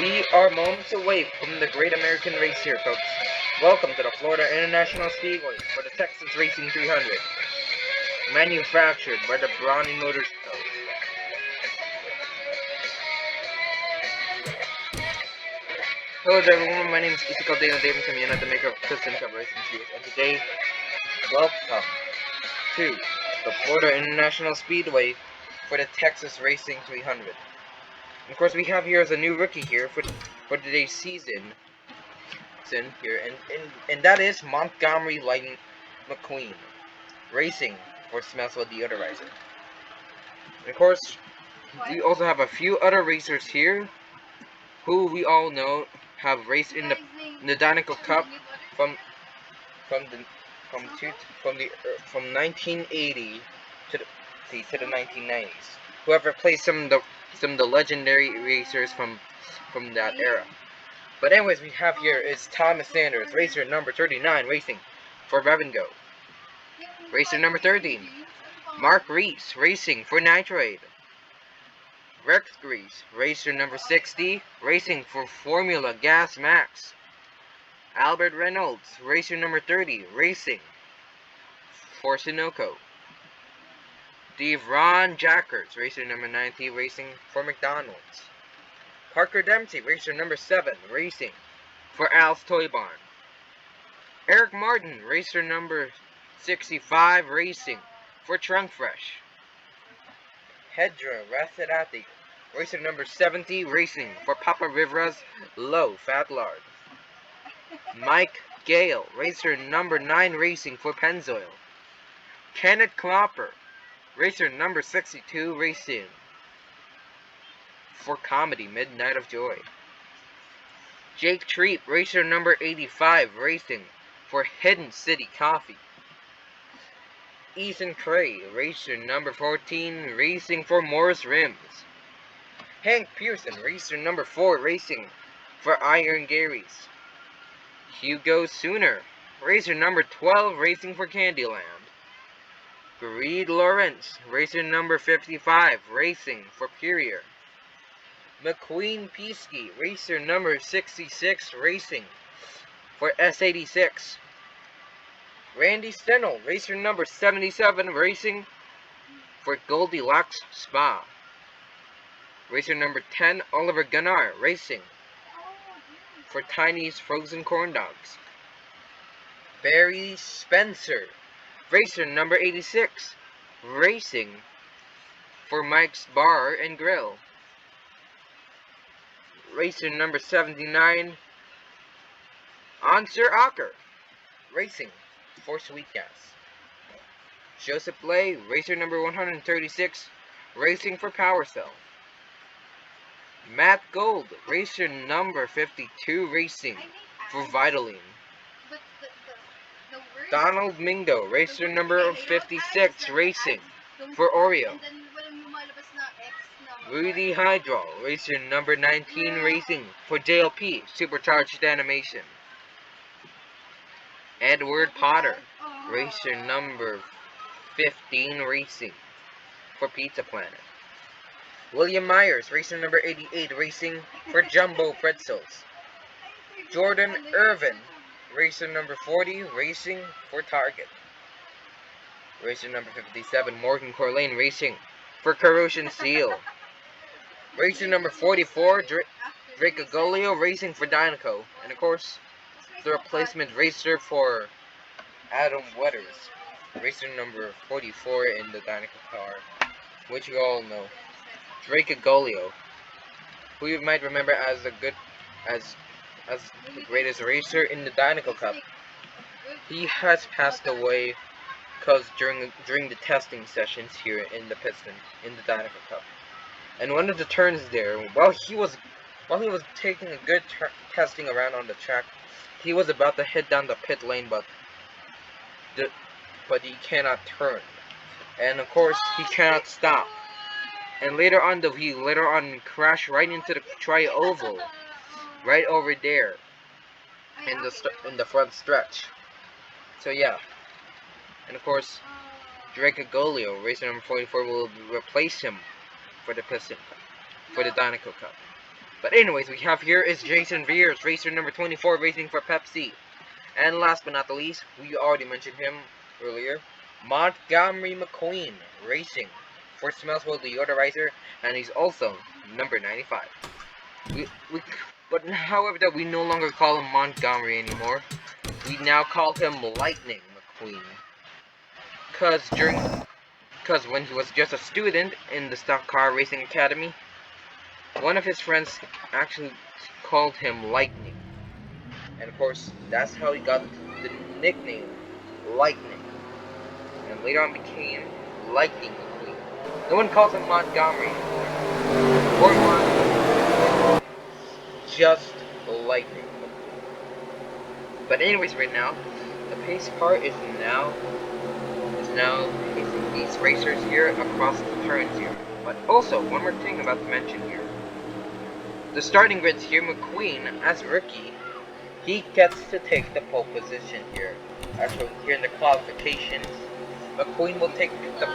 We are moments away from the Great American Race here, folks. Welcome to the Florida International Speedway for the Texas Racing 300, manufactured by the Brownie Motors Co. Hello there, everyone. My name is Isikal Dana Davidson, the maker of Piston Cup Racing Series, and today, welcome to the Florida International Speedway for the Texas Racing 300. And of course, we have here as a new rookie here for today's season. Here, and that is Montgomery Lightning McQueen racing for Smithsville Deodorizer. And of course, we also have a few other racers here who we all know have raced in the Dinoco Cup from 1980 to the 1990s. Who have replaced some of the legendary racers from that era. But anyways, we have here is Thomas Sanders, racer number 39, racing for Revengo. Racer number 13, Mark Reese, racing for Nitrate. Rex Grease, racer number 60, racing for Formula Gas Max. Albert Reynolds, racer number 30, racing for Dinoco. Devron Jackers, racer number 90, racing for McDonald's. Parker Dempsey, racer number 7, racing for Al's Toy Barn. Eric Martin, racer number 65, racing for Trunk Fresh. Hedra Racerati, racer number 70, racing for Papa Rivera's Low Fat Lard. Mike Gale, racer number 9, racing for Pennzoil. Kenneth Klopper, racer number 62, racing for Comedy Midnight of Joy. Jake Treat, racer number 85, racing for Hidden City Coffee. Ethan Cray, racer number 14, racing for Morris Rims. Hank Pearson, racer number 4, racing for Iron Gary's. Hugo Sooner, racer number 12, racing for Candyland. Greed Lawrence, racer number 55, racing for Purier. McQueen Peasky, racer number 66, racing for S86. Randy Stennell, racer number 77, racing for Goldilocks Spa. Racer number 10, Oliver Gunnar, racing for Tiny's Frozen Corn Dogs. Barry Spencer, racer number 86, racing for Mike's Bar and Grill. Racer number 79, Answer Acker, racing for Sweet Gas. Joseph Blay, racer number 136, racing for Power Cell. Matt Gold, racer number 52, racing for Vitaline. Donald Mingo, racer number 56, racing for Oreo. Rudy Hydro, racer number 19, racing for JLP, Supercharged Animation. Edward Potter, racer number 15, racing for Pizza Planet. William Myers, racer number 88, racing for Jumbo Pretzels. Jordan Irvin, racer number 40, racing for Target. Racer number 57, Morgan Corlane, racing for Corrosion Seal. Racer number 44, Drake Agolio, racing for Dinoco. And of course, the replacement racer for Adam Wetters, racer number 44 in the Dinoco car, which you all know. Drake Agolio, who you might remember as the greatest racer in the Dinoco Cup. He has passed away because during the testing sessions here in the Dinoco Cup. And one of the turns there, while he was taking a good testing around on the track, he was about to head down the pit lane, but he cannot turn, and of course he cannot stop. And later on, he crashed right into the tri-oval, right over there, in the front stretch. So yeah, and of course, Drake Agolio, racer number 44, will replace him for the Dinoco Cup. But anyways, we have here is Jason Veers, racer number 24, racing for Pepsi. And last but not the least, we already mentioned him earlier, Montgomery McQueen, racing for Smellsville Deodorizer, and he's also number 95. But however, that we no longer call him Montgomery anymore. We now call him Lightning McQueen. Cause when he was just a student in the Stock Car Racing Academy, one of his friends actually called him Lightning. And of course, that's how he got the nickname Lightning. And later on became Lightning McQueen. No one calls him Montgomery anymore. Or Montgomery. Just Lightning McQueen. But anyways, right now, the pace car is now pacing these racers here across the turns here. But also, one more thing about to mention here. The starting grids here, McQueen, as rookie, he gets to take the pole position here. Actually, here in the qualifications, McQueen will take the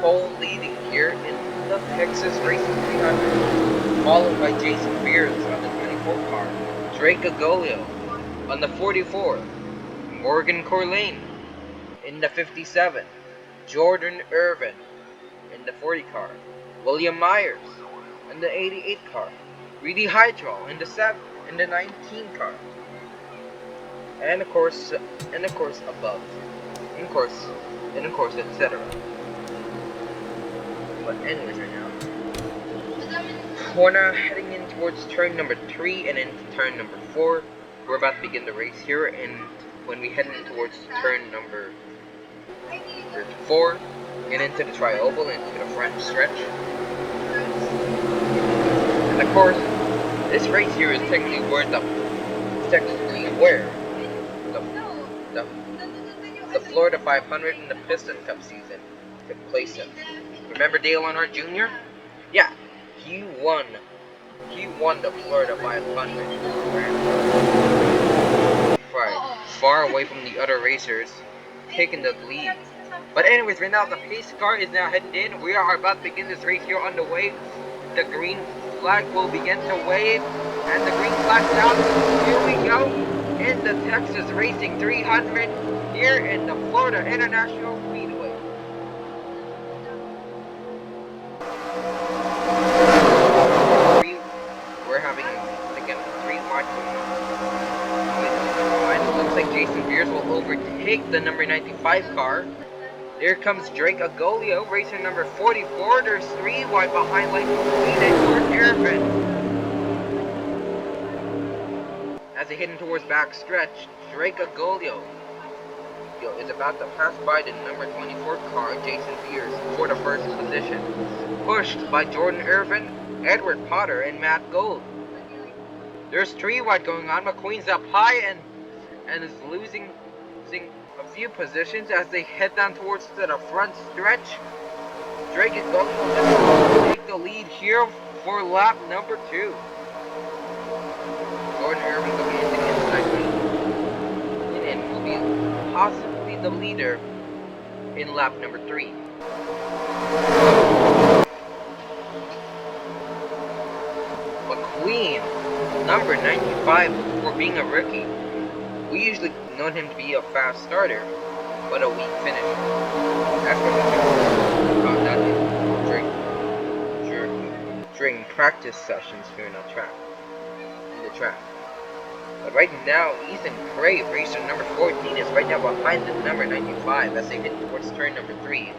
pole leading here in the Texas Racing 300, followed by Jason Beers on the 24 car, Drake Agolio on the 44, Morgan Corlane in the 57, Jordan Irvin in the 40 car, William Myers in the 88 car, Reedy Hydral in the 19 car, and of course above, and of course etc. But anyways, right now we're now heading in towards turn number 3 and into turn number 4. We're about to begin the race here, and when we head in towards turn number 4 and into the tri-oval, into the front stretch. And of course, this race here is technically where the Florida 500 and the Piston Cup season took place in. Remember Dale Earnhardt Jr.? Yeah, he won the Florida 500. Far away from the other racers, taking the lead. But anyways, right now the pace car is now heading in. We are about to begin this race here on the way. The green flag will begin to wave, and the green flag's out. Here we go in the Texas Racing 300 here in the Florida International Speedway. We're having again 3 wide. It looks like Jason Beers will overtake the number 95 car. Here comes Drake Agolio, racer number 44. There's 3 wide behind Lightning McQueen and Jordan Irvin. As they heading towards back stretch, Drake Agolio is about to pass by the number 24 car, Jason Beers, for the first position, pushed by Jordan Irvin, Edward Potter, and Matt Gold. There's 3 wide going on. McQueen's up high and is losing a few positions as they head down towards the front stretch. Drake is going to take the lead here for lap number 2. Jordan Irvin going into the inside lane and will be possibly the leader in lap number 3. McQueen, number 95, for being a rookie. We usually known him to be a fast starter, but a weak finish. That's what we found out during practice sessions here in the track. But right now, Ethan Cray, racer number 14, is right now behind the number 95 as they head towards turn number 3.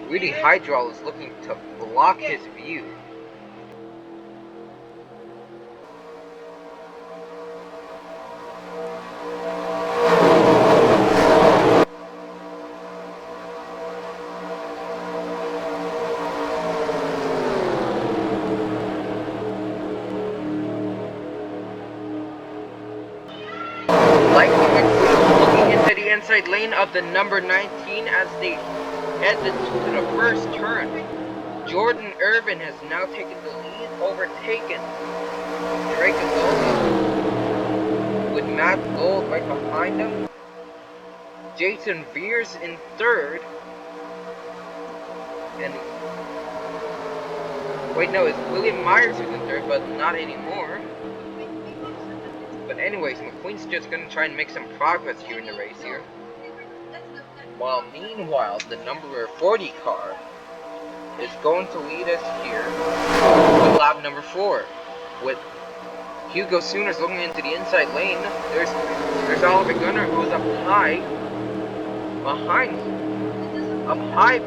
Reedy Hydral is looking to block his view. Inside lane of the number 19 as they head to the first turn. Jordan Irvin has now taken the lead, overtaken Drake Agolio with Matt Gold right behind him. Jason Beers in third, and Wait, no, it's William Myers who's in third, but not anymore. But anyways, McQueen's just gonna try and make some progress here in the race here. While meanwhile, the number 40 car is going to lead us here to lap number 4. With Hugo Sooners looking into the inside lane. There's Oliver Gunnar, who's up high. Behind. Up high.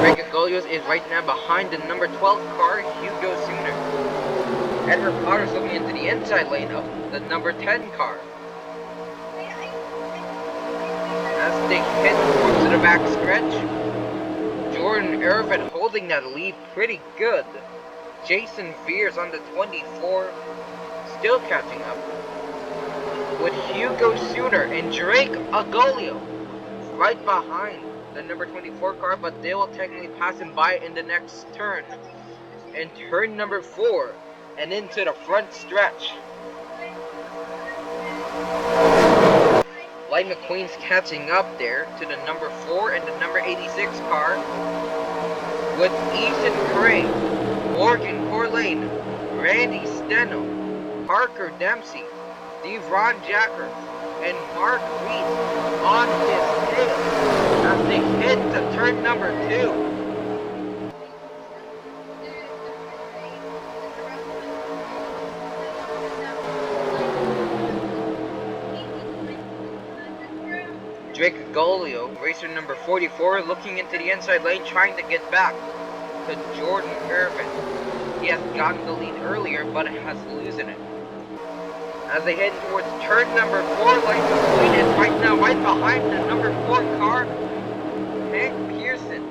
Drake Golios is right now behind the number 12 car, Hugo Sooner. Edward Potter's looking into the inside lane of the number 10 car. As they head towards the back stretch, Jordan Irvin holding that lead pretty good. Jason Veers on the 24, still catching up. With Hugo Sooner and Drake Agolio right behind the number 24 car, but they will technically pass him by in the next turn. In turn number 4, and into the front stretch. Light McQueen's catching up there to the number 4 and the number 86 car. With Ethan Gray, Morgan Corlane, Randy Steno, Parker Dempsey, Devron Jacker, and Mark Reed on his tail as they head to turn number 2. Drake Golio, racer number 44, looking into the inside lane, trying to get back to Jordan Irvin. He has gotten the lead earlier, but has losing it. As they head towards turn number 4, Light McQueen is right now right behind the number 4 car, Hank Pearson.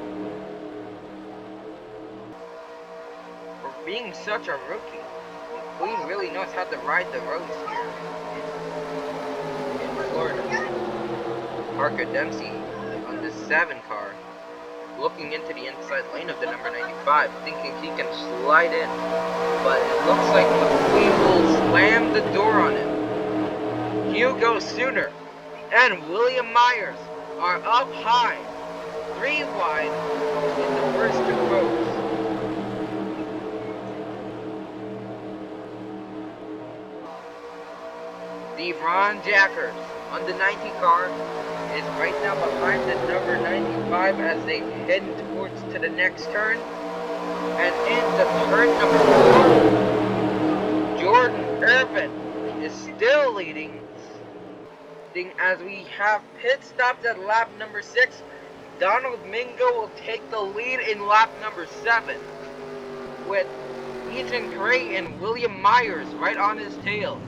For being such a rookie, McQueen really knows how to ride the roads here in Florida. Parker Dempsey on the 7 car, looking into the inside lane of the number 95, thinking he can slide in, but it looks like McQueen will slam the door on him. Hugo Sooner and William Myers are up high, 3 wide in the first 2 rows. Devron Jackers on the 90 car is right now behind the number 95 as they head towards to the next turn. And in the turn number 4, Jordan Irvin is still leading as we have pit stops at lap number 6. Donald Mingo will take the lead in lap number 7 with Ethan Gray and William Myers right on his tail.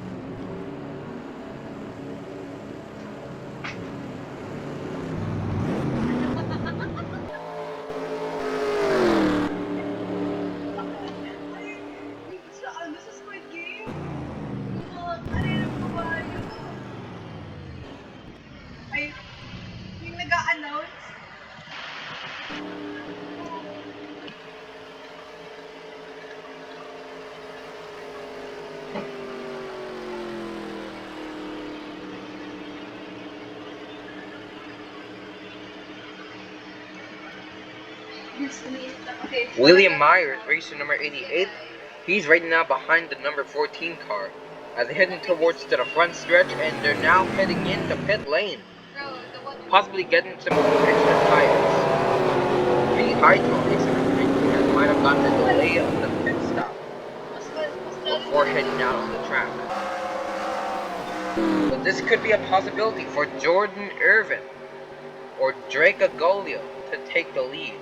William Myers, racer number 88, he's right now behind the number 14 car as they're heading towards to the front stretch, and they're now heading into pit lane, possibly getting some extra tires. Really high to racer number 19 as might have gotten a delay on the pit stop before heading out on the track. But this could be a possibility for Jordan Irvin or Drake Agolio to take the lead.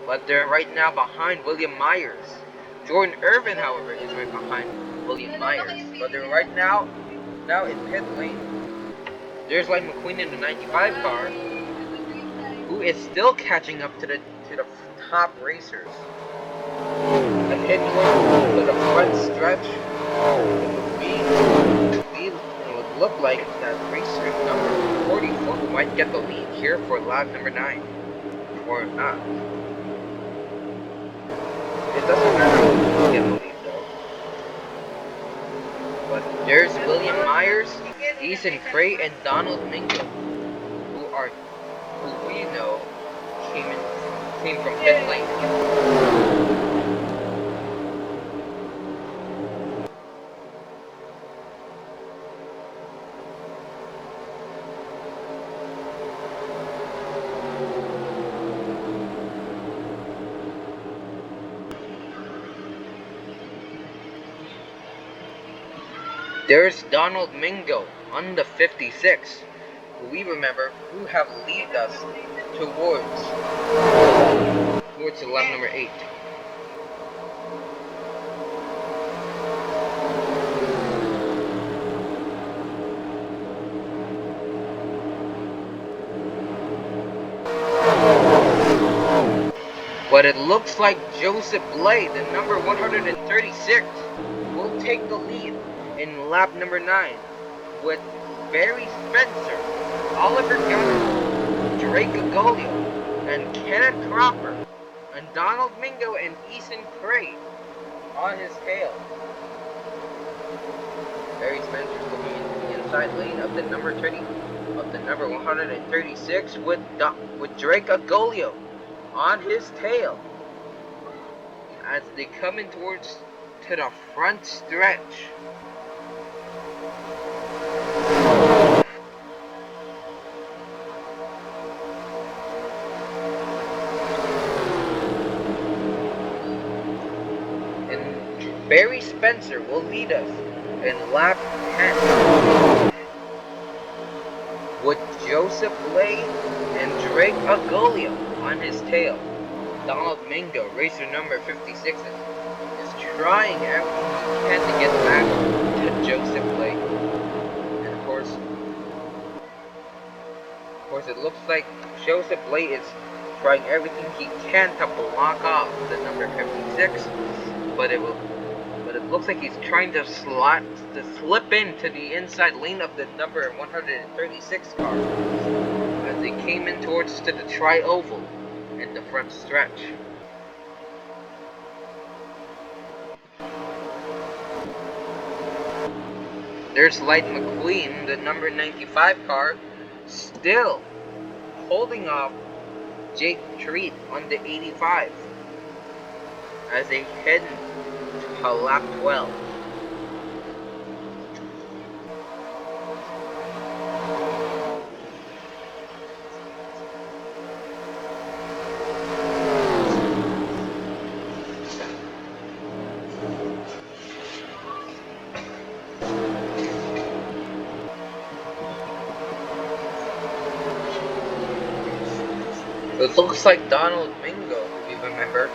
But they're right now behind William Myers. Jordan Irvin, however, is right behind William Myers. But they're right now in pit lane. There's Light McQueen in the 95 car, who is still catching up to the top racers. And heading to the front stretch, it would look like that racer number 44 might get the lead here for lap number 9, or not. It doesn't matter who get the lead though. But there's William Myers, Ethan Gray, and Donald Mingo, who we know came came from pit lane. There's Donald Mingo on the 56, who we remember who have led us towards lap number 8. But it looks like Joseph Blay, the number 136, will take the lead in lap number 9 with Barry Spencer, Oliver Gunner, Drake Agolio, and Kenneth Cropper, and Donald Mingo and Ethan Cray on his tail. Barry Spencer looking into the inside lane of the number 136 with Drake Agolio on his tail as they come in towards to the front stretch. And Barry Spencer will lead us in lap 10 with Joseph Blay and Drake Agolio on his tail. Donald Mingo, racer number 56, is trying everything he can to get back to Joseph Blay. And of course it looks like Joseph Blay is trying everything he can to block off the number 56, but it looks like he's trying to slip into the inside lane of the number 136 car as they came in towards to the tri-oval in the front stretch. There's Light McQueen, the number 95 car, still holding off Jake Treat on the 85 as they head to lap 12. It looks like Donald Mingo, if you remember,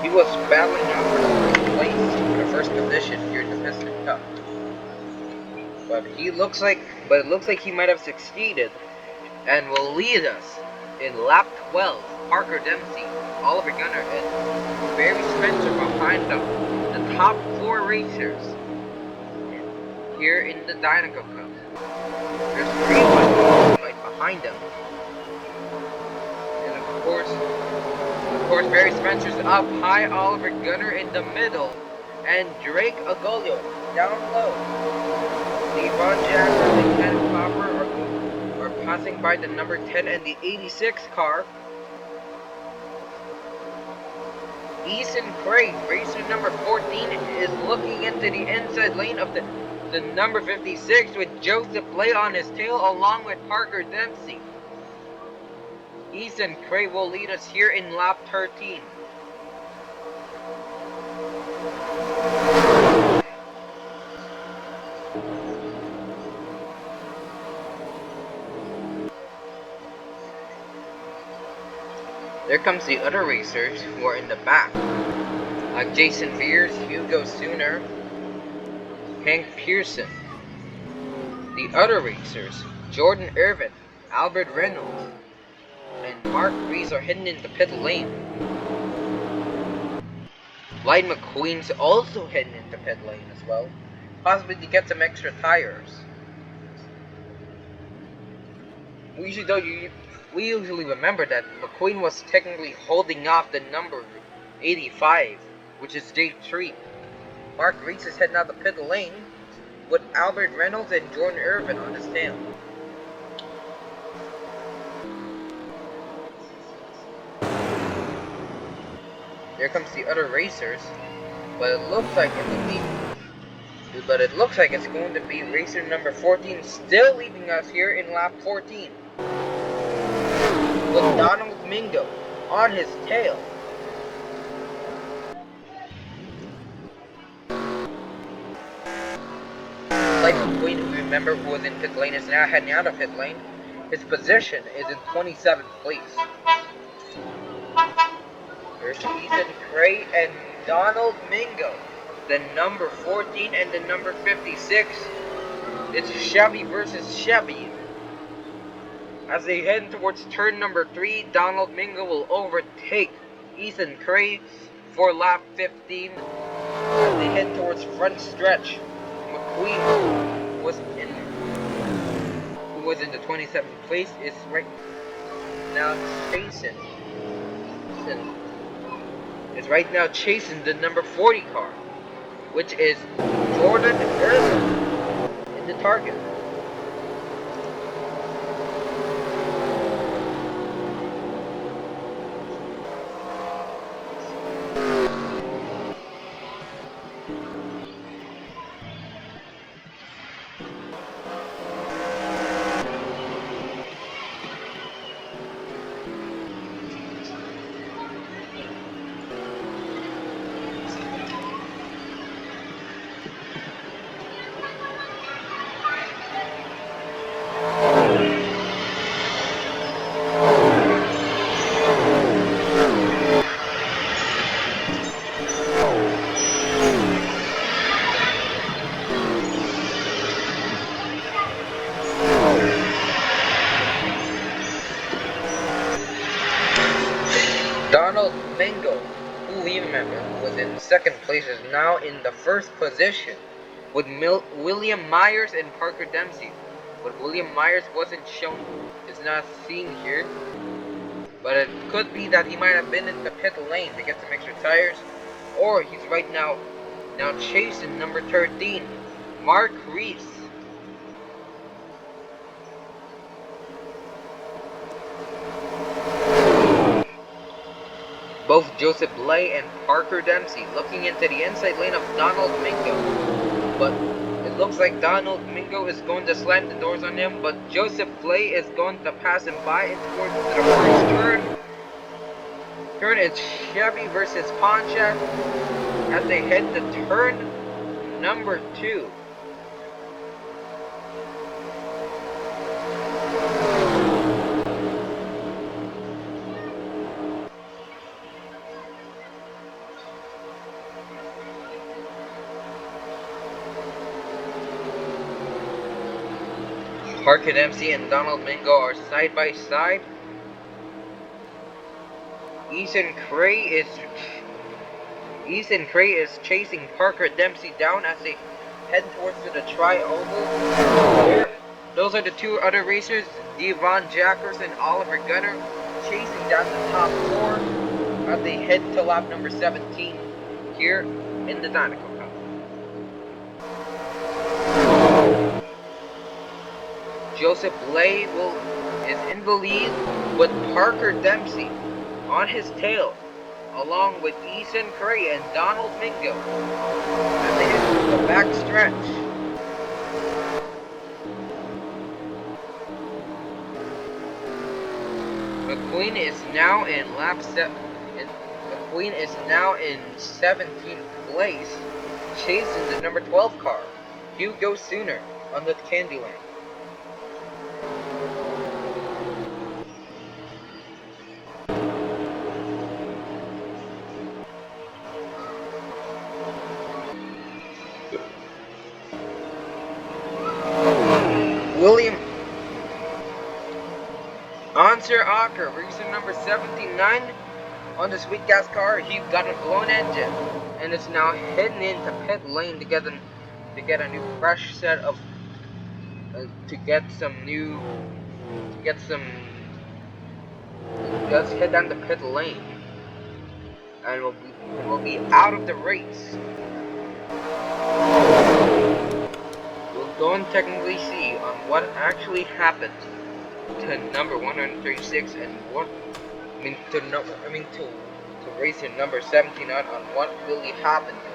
he was battling out for the first place, for the first position here in the Piston Cup. But it looks like he might have succeeded and will lead us in lap 12. Parker Dempsey, Oliver Gunner, and Barry Spencer behind them. The top 4 racers here in the Dinoco Cup. There's 3 right behind them. Of course, Barry Spencer's up high, Oliver Gunner in the middle, and Drake Agolio down low. Devon Jackson and Kenneth Copper are passing by the number 10 and the 86 car. Ethan Craig, racer number 14, is looking into the inside lane of the number 56 with Joseph Blay on his tail along with Parker Dempsey. Ethan Cray will lead us here in lap 13. There comes the other racers who are in the back, like Jason Veers, Hugo Sooner, Hank Pearson. The other racers, Jordan Irvin, Albert Reynolds, and Mark Rees are heading into pit lane. Light McQueen's also heading into pit lane as well, possibly to get some extra tires. We usually remember that McQueen was technically holding off the number 85, which is Jake Treat. Mark Rees is heading out the pit lane with Albert Reynolds and Jordan Irvin on his tail. Here comes the other racers, but it looks like it's going to be racer number 14 still leading us here in lap 14, with Donald Mingo on his tail. Like McQueen, who remember who was in pit lane, is now heading out of pit lane. His position is in 27th place. There's Ethan Gray and Donald Mingo, the number 14 and the number 56. It's Chevy versus Chevy. As they head towards turn number 3, Donald Mingo will overtake Ethan Gray for lap 15. As they head towards front stretch, McQueen, who was in the 27th place, is right now chasing the number 40 car, which is Jordan Early in the target. Donald Mingo, who we remember was in second place, is now in the first position with William Myers and Parker Dempsey. But William Myers wasn't shown, is not seen here. But it could be that he might have been in the pit lane to get some extra tires, or he's right now chasing number 13, Mark Reese. Both Joseph Blay and Parker Dempsey looking into the inside lane of Donald Mingo. But it looks like Donald Mingo is going to slam the doors on him, but Joseph Blay is going to pass him by and towards the first turn. Turn is Chevy versus Pontiac as they head to turn number 2. Parker Dempsey and Donald Mingo are side by side. Ethan Gray is chasing Parker Dempsey down as they head towards the tri-oval. Those are the two other racers, Devon Jackers and Oliver Gunner, chasing down the top 4 as they head to lap number 17 here in the Dinoco Cup. Joseph Blay is in the lead with Parker Dempsey on his tail, along with Ethan Gray and Donald Mingo as they hit the back stretch. McQueen is now in lap 7. McQueen is now in 17th place, chasing the number 12 car, Hugo Sooner, on the Candyland. William Answer Acker, racer number 79 on the Sweet Gas car. He got a blown engine and is now heading into pit lane to get a new fresh set of let's head down the pit lane and we'll be out of the race. We'll go and technically see on what actually happened to number 136 and to racer number 79 on what really happened to him.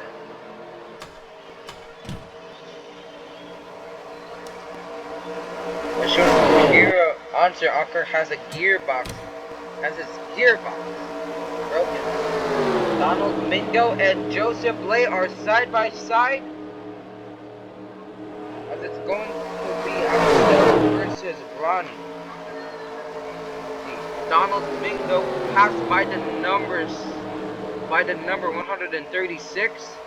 As shown over here, Answer Acker has his gearbox broken. Donald Mingo and Joseph Blay are side by side, as it's going to be Abdel versus Ronnie. Donald Mingo passed by the number 136.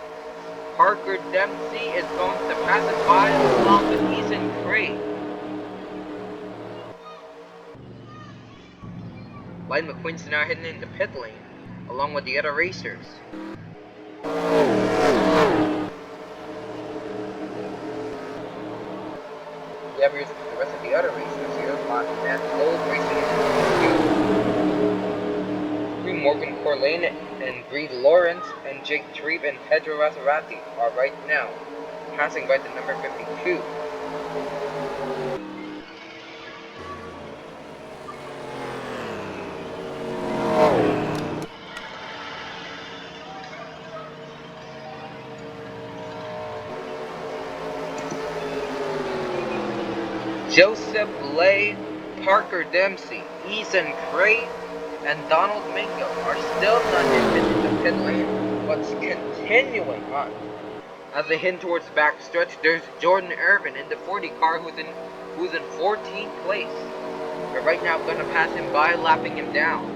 Parker Dempsey is going to pass it by along with Ethan Craig. Light McQueen's now heading into pit lane, along with the other racers. Yeah, here's the rest of the other racers here. Matt Gold racing in Morgan Corlane and Greed Lawrence and Jake Trebe and Pedro Maserati are right now passing by the number 52. Joseph Blay, Parker Dempsey, Ethan Craig, and Donald Mingo are still not in the pit lane, but continuing on. As they head towards the back stretch, there's Jordan Irvin in the 40 car who's in 14th place. But right now going to pass him by, lapping him down.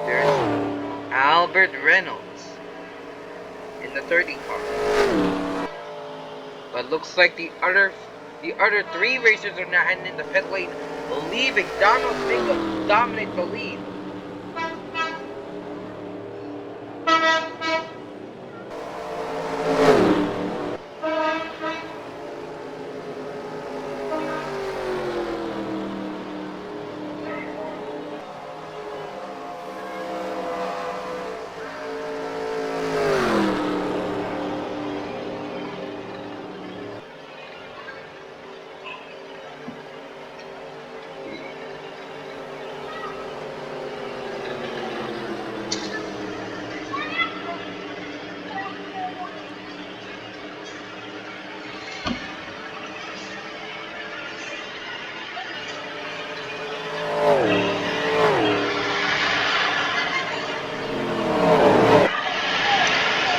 There's Albert Reynolds in the 30 car. But looks like the other three racers are now heading in the pit lane, leaving Donald Mingo to dominate the lead.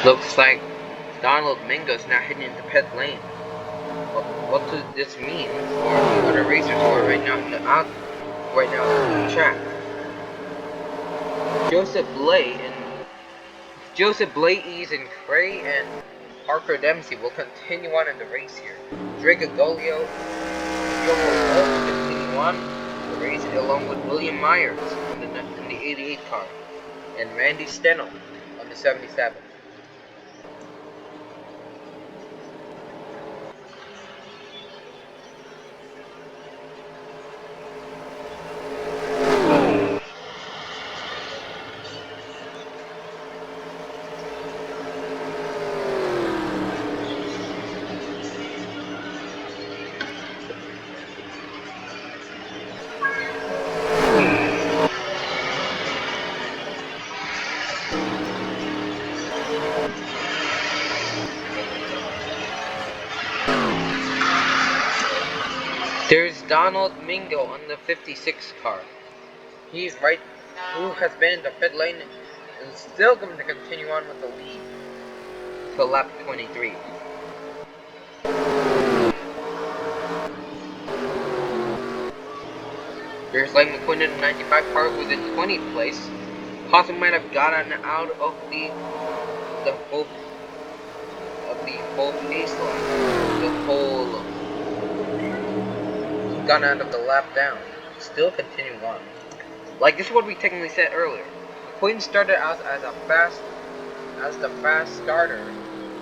Looks like Donald Mingo's now heading into pit lane. What does this mean for the other racers who are right now in the track? Joseph Blay, Ethan Cray, and Parker Dempsey will continue on in the race here. Drigagolio will continue on the race along with William Myers in the 88 car, and Randy Stennell on the 77. There's Donald Mingo on the 56 car. Who has been in the pit lane and still going to continue on with the lead till lap 23. There's Light McQueen in the 95 car who's in 20th place. Possibly might have gotten out of the whole pace line. Gone out of the lap down. Still continuing on. Like, this is what we technically said earlier. McQueen started out as the fast starter,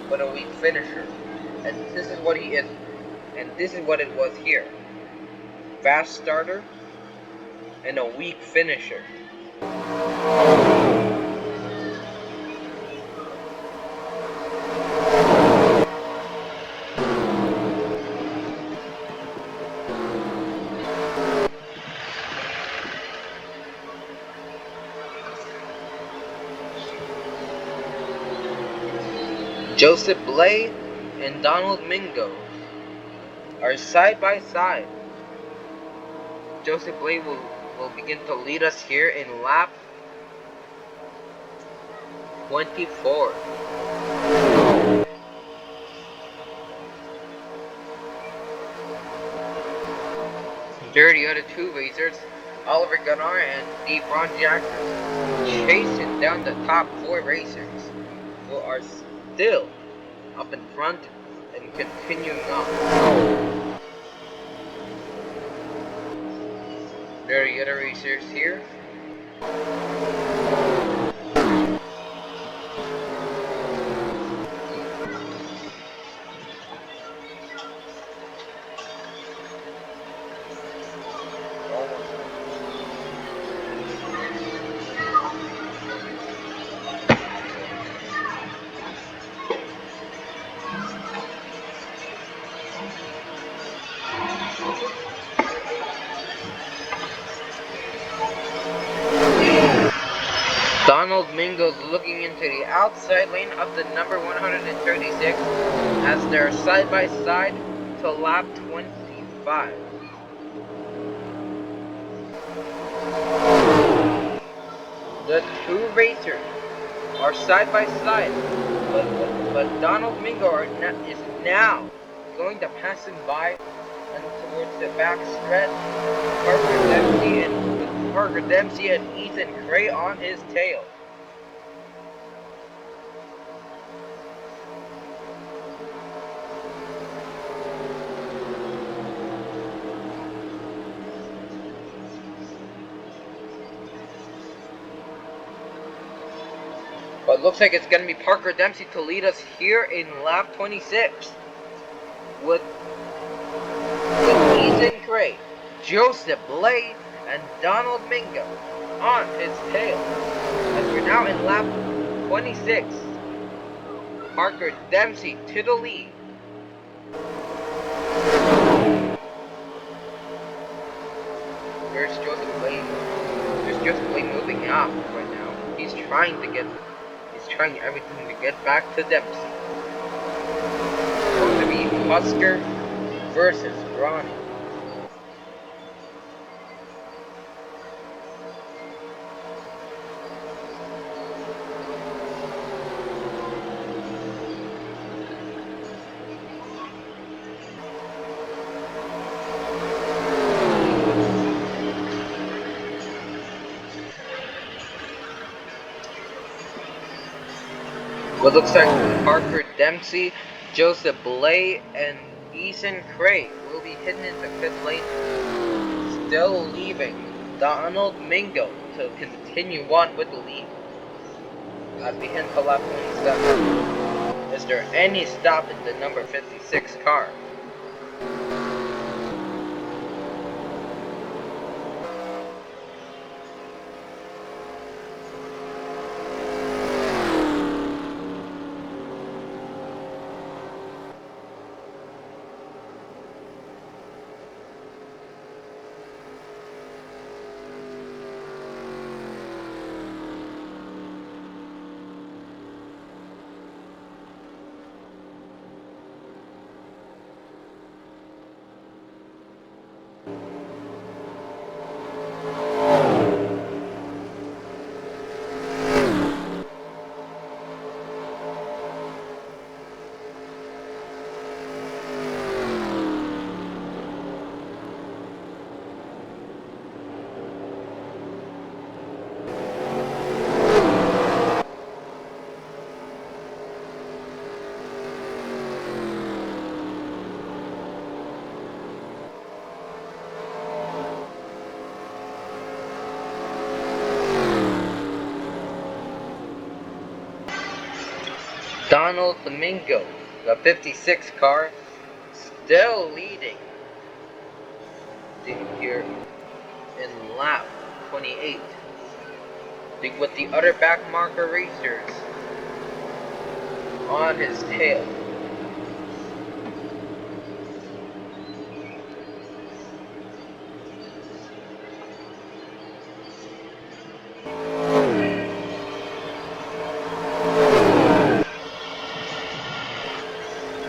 but a weak finisher. And this is what he is. And this is what it was here. Fast starter and a weak finisher. Joseph Blay and Donald Mingo are side by side. Joseph Blay will begin to lead us here in lap 24. There are the other two racers, Oliver Gunnar and DeBron Jackson, chasing down the top four racers, who are still up in front and continuing on. There are the other racers here. Donald Mingo's looking into the outside lane of the number 136 as they're side by side to lap 25. The two racers are side by side, but Donald Mingo is now going to pass him by and towards the back stretch. Parker Dempsey and Ethan Gray on his tail. But it looks like it's going to be Parker Dempsey to lead us here in lap 26. With Ethan Gray, Joseph Blay, and Donald Mingo on his tail. As we're now in lap 26. Parker Dempsey to the lead. There's Joseph Blay. There's Joseph Blay moving off right now. He's trying everything to get back to Dempsey. It's going to be Husker versus Ronnie. What looks like Parker Dempsey, Joseph Blay, and Ethan Gray will be heading into pit lane, still leaving Donald Mingo to continue on with the lead. As we head to lap 27, is there any stop in the number 56 car? Donald Mingo, the 56 car, still leading here in lap 28. With the other back marker racers on his tail.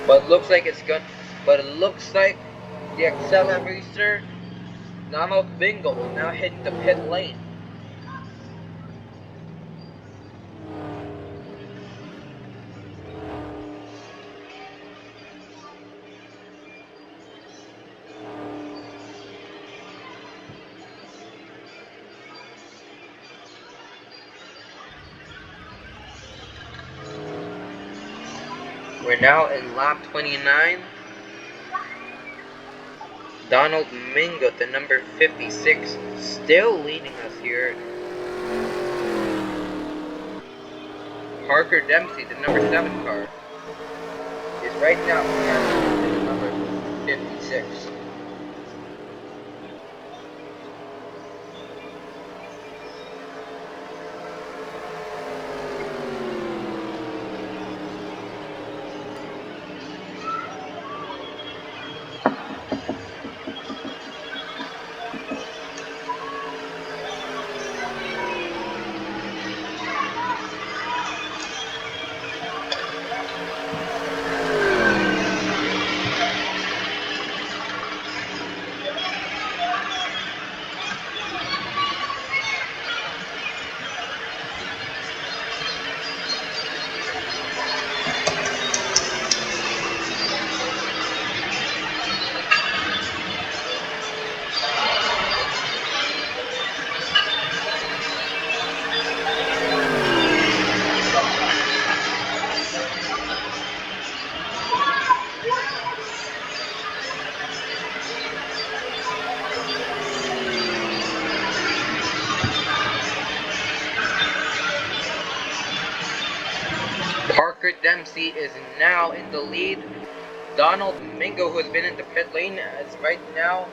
But it looks like it's good. But it looks like the accelerator Donald Bingo will now hit the pit lane. We're now in lap 29. Donald Mingo, the number 56, still leading us here. Parker Dempsey, the number 7 car, is right now passing the number 56. Parker Dempsey is now in the lead. Donald Mingo, who has been in the pit lane, is right now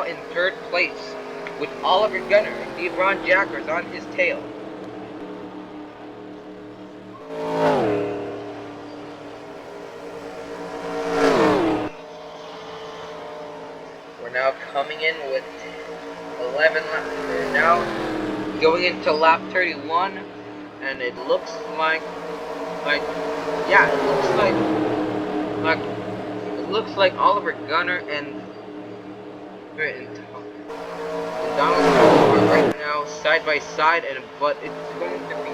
in 3rd place, with Oliver Gunner and DeBron Jackers on his tail. We're now coming in with 11 laps. We're now going into lap 31, and it looks like Oliver Gunner and Donald are right now side by side, but it's going to be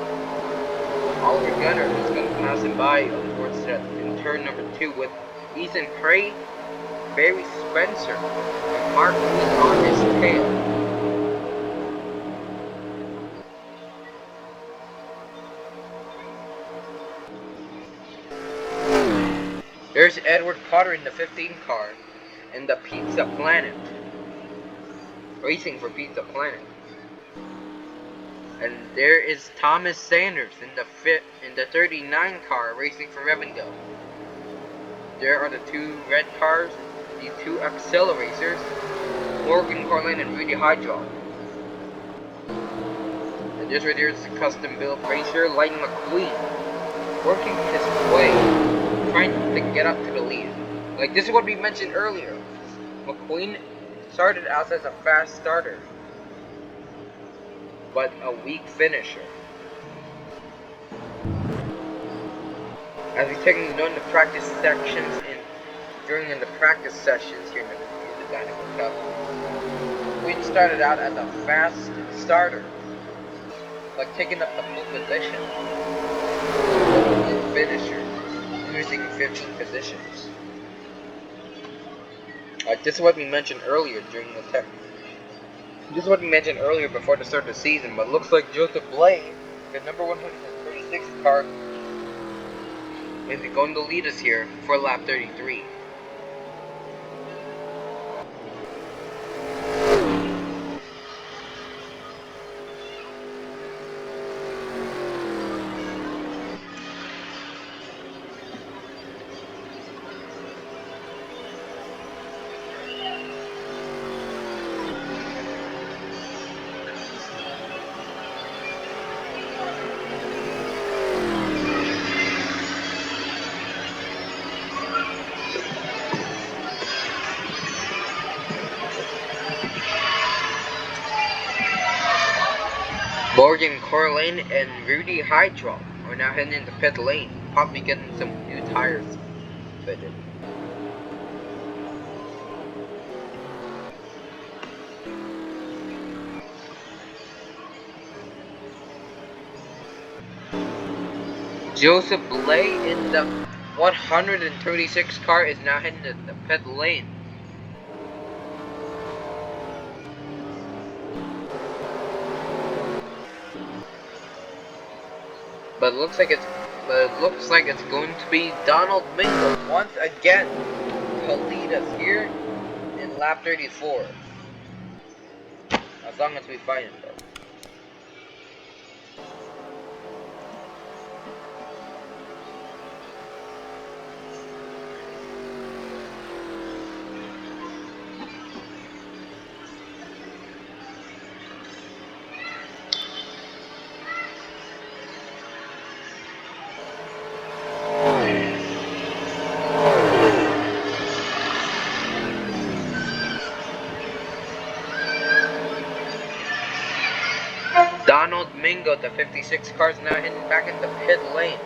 Oliver Gunner who's going to pass him by in turn number 2 with Ethan Prey, Barry Spencer, and Mark Lee on his tail. There's Edward Potter in the 15 car in the Pizza Planet, racing for Pizza Planet. And there is Thomas Sanders in the 39 car racing for Revendell. There are the 2 red cars, the 2 accelerators, Morgan Corlin and Rudy Hydro. And there's the custom built racer, Lightning McQueen, working his way, trying to get up to the lead. Like, this is what we mentioned earlier. McQueen started out as a fast starter, but a weak finisher. As he's taking during the practice sections during the practice sessions here in the Dinoco Cup, McQueen started out as a fast starter, like taking up the full position, but a finisher, using 15 positions. This is what we mentioned earlier This is what we mentioned earlier before the start of the season, but it looks like Joseph Blay, the number 136 car, is going to lead us here for lap 33. Morgan Corlin and Rudy Hydro are now heading into pit lane. possibly getting some new tires fitted. Joseph Blay in the 136 car is now heading to the pit lane. But it looks like it's going to be Donald Mingo once again to lead us here in lap 34. As long as we find him though. Donald Mingo, the 56 car, is now heading back into pit lane.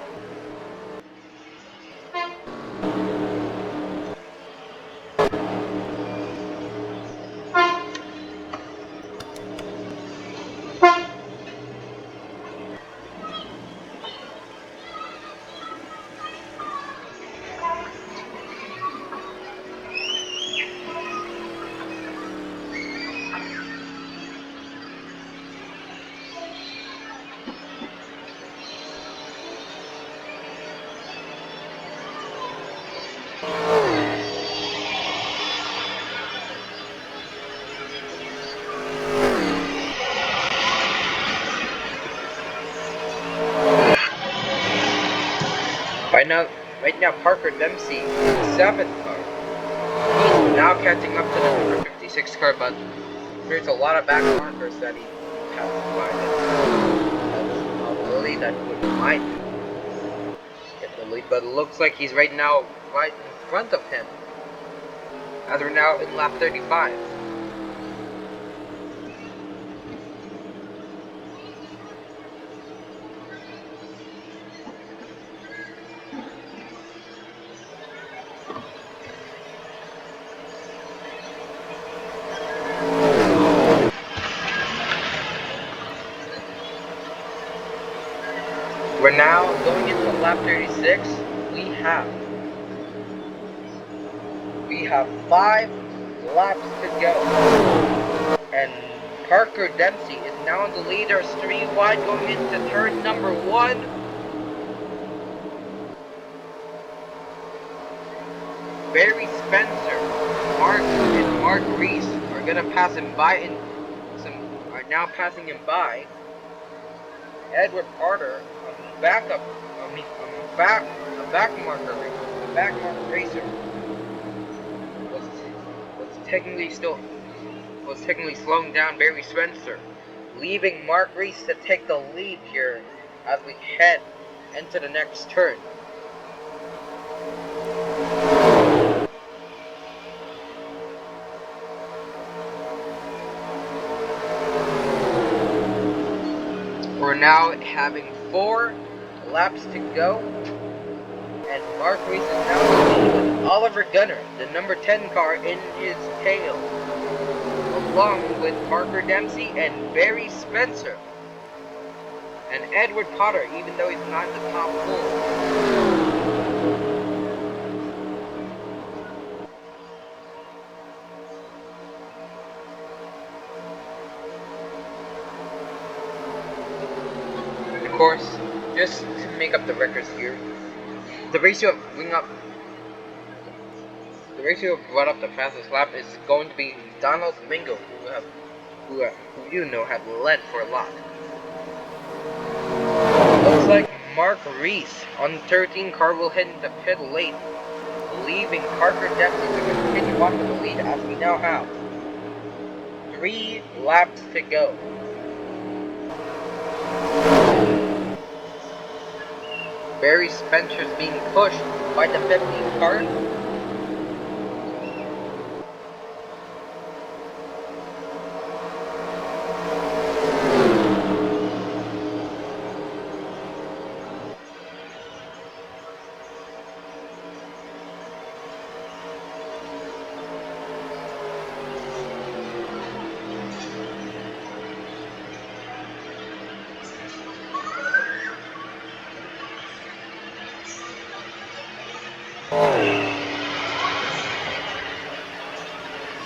Right now, Parker Dempsey, 7th car. He's now catching up to the number 56 car, but there's a lot of back markers that he has by that's probability that he would might get the lead, but it looks like he's right now right in front of him, as we're now in lap 35. We're now going into lap 36. We have 5 laps to go. And Parker Dempsey is now in the lead. There's 3 wide going into turn number 1. Barry Spencer, and Mark Reese are gonna pass him by are now passing him by. Edward Carter, a back marker racer, was technically slowing down Barry Spencer, leaving Mark Reese to take the lead here as we head into the next turn. We're now having 4 laps to go, and Mark Reese is now leading with Oliver Gunner, the number 10 car, in his tail, along with Parker Dempsey and Barry Spencer, and Edward Potter, even though he's not in the top 4. Of course, just to make up the records here, the ratio of run up the fastest lap is going to be Donald Mingo, who you know have led for a lot. Looks like Mark Reese on the 13 car will head into pit lane, leaving Parker Dempsey to continue on with the lead, as we now have 3 laps to go. Barry Spencer's being pushed by the 15 car.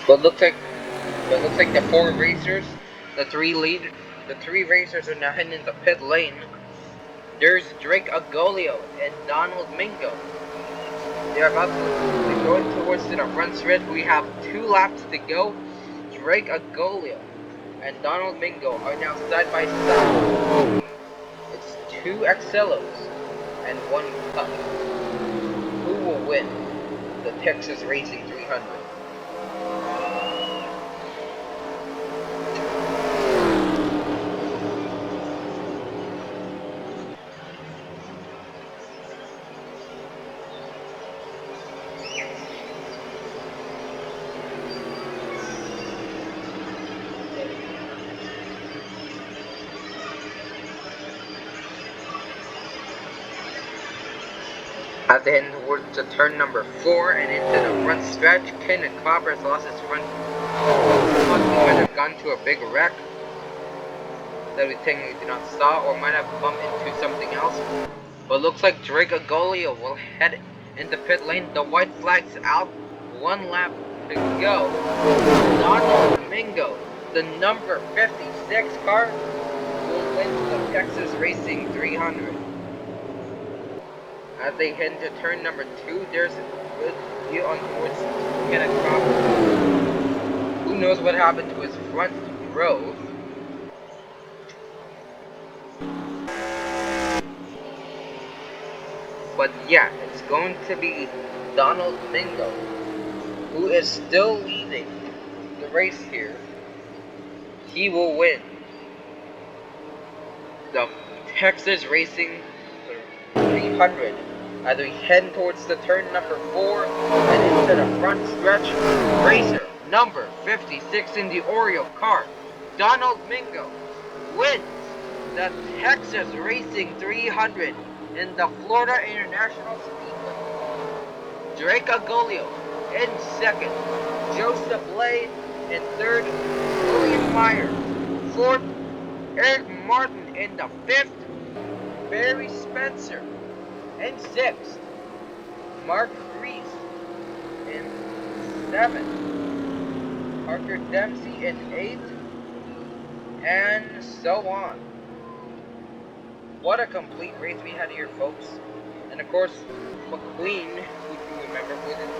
But looks like the four racers, the three racers are now heading into pit lane. There's Drake Agolio and Donald Mingo. They're about to be going towards to the front stretch. We have 2 laps to go. Drake Agolio and Donald Mingo are now side by side. It's 2 Excelos and 1 Cup. Who will win the Texas Racing 300? As they head towards the turn number 4 and into the front stretch, Kenneth Cropper has lost his front. He might have gone to a big wreck that we technically did not saw, or might have bumped into something else. But looks like Drake Agolio will head into pit lane. The white flag's out. 1 lap to go. Donald Mingo, the number 56 car, will win the Texas Racing 300. As they head into turn number 2, there's a good view on towards Kenneth Cropper. Who knows what happened to his front row? But yeah, it's going to be Donald Mingo, who is still leading the race here. He will win the Texas Racing 300 as we head towards the turn number 4 and into the front stretch. Racer number 56 in the Oreo car, Donald Mingo, wins the Texas Racing 300 in the Florida International Speedway. Drake Agolio in second, Joseph Blade in third, William Meyer fourth, Eric Martin in the fifth, Barry Spencer in sixth, Mark Reese in seventh, Parker Dempsey in eighth, and so on. What a complete race we had here, folks. And of course, McQueen, who you remember, was in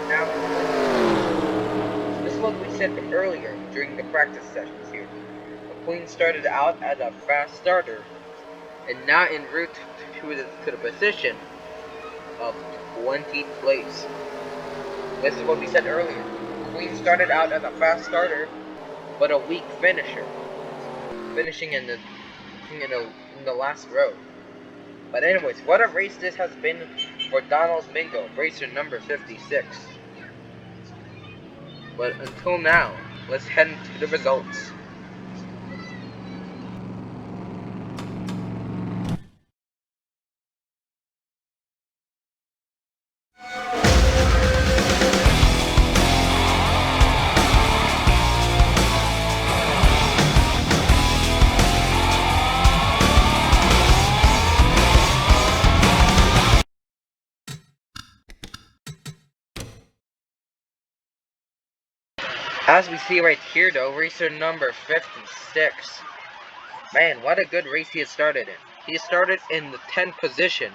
now. This is what we said earlier during the practice sessions here. McQueen started out as a fast starter, and now en route to the position of 20th place. This is what we said earlier. McQueen started out as a fast starter, but a weak finisher, finishing in the last row. But anyways, what a race this has been for Donald Mingo, racer number 56. But until now, let's head into the results. As we see right here though, racer number 56. Man, what a good race he had started in. He started in the 10th position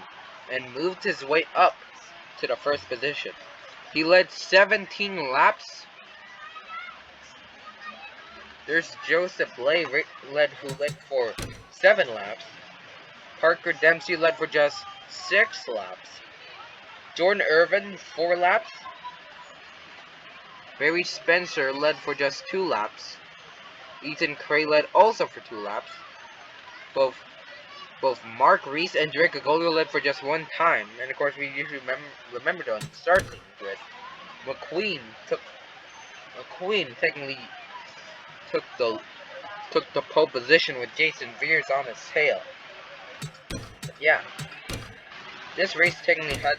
and moved his way up to the first position. He led 17 laps. There's Joseph Blay who led for 7 laps. Parker Dempsey led for just 6 laps. Jordan Irvin 4 laps. Barry Spencer led for just 2 laps. Ethan Cray led also for 2 laps. Both Mark Reese and Drake Agolio led for just 1 time. And of course we usually remember on the starting grid. McQueen technically took the pole position with Jason Veers on his tail. But yeah, this race technically has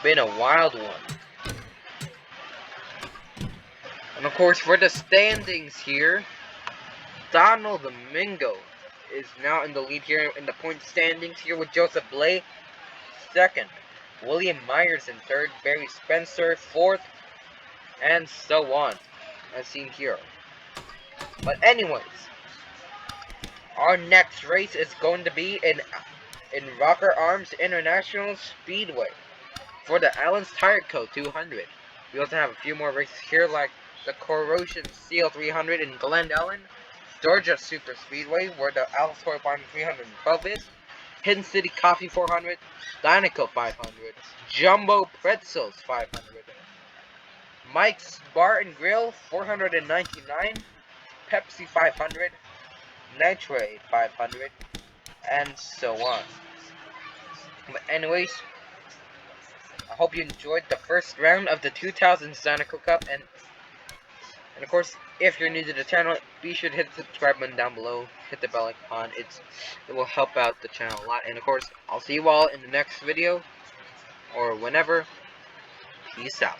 been a wild one. And of course, for the standings here, Donald Mingo is now in the lead here in the point standings here with Joseph Blay second, William Myers in third, Barry Spencer fourth, and so on, as seen here. But anyways, our next race is going to be in Rocker Arms International Speedway for the Allen's Tire Co. 200. We also have a few more races here, like the Corrosion Steel 300 in Glen Ellen, Georgia Super Speedway, where the Allen's Toy Barn 312 is, Hidden City Coffee 400, Dinoco 500, Jumbo Pretzels 500, Mike's Bar and Grill 499, Pepsi 500, Nitrate 500, and so on. But anyways, I hope you enjoyed the first round of the 2000 Dinoco Cup, and of course, if you're new to the channel, be sure to hit the subscribe button down below, hit the bell icon, it will help out the channel a lot, and of course, I'll see you all in the next video, or whenever. Peace out.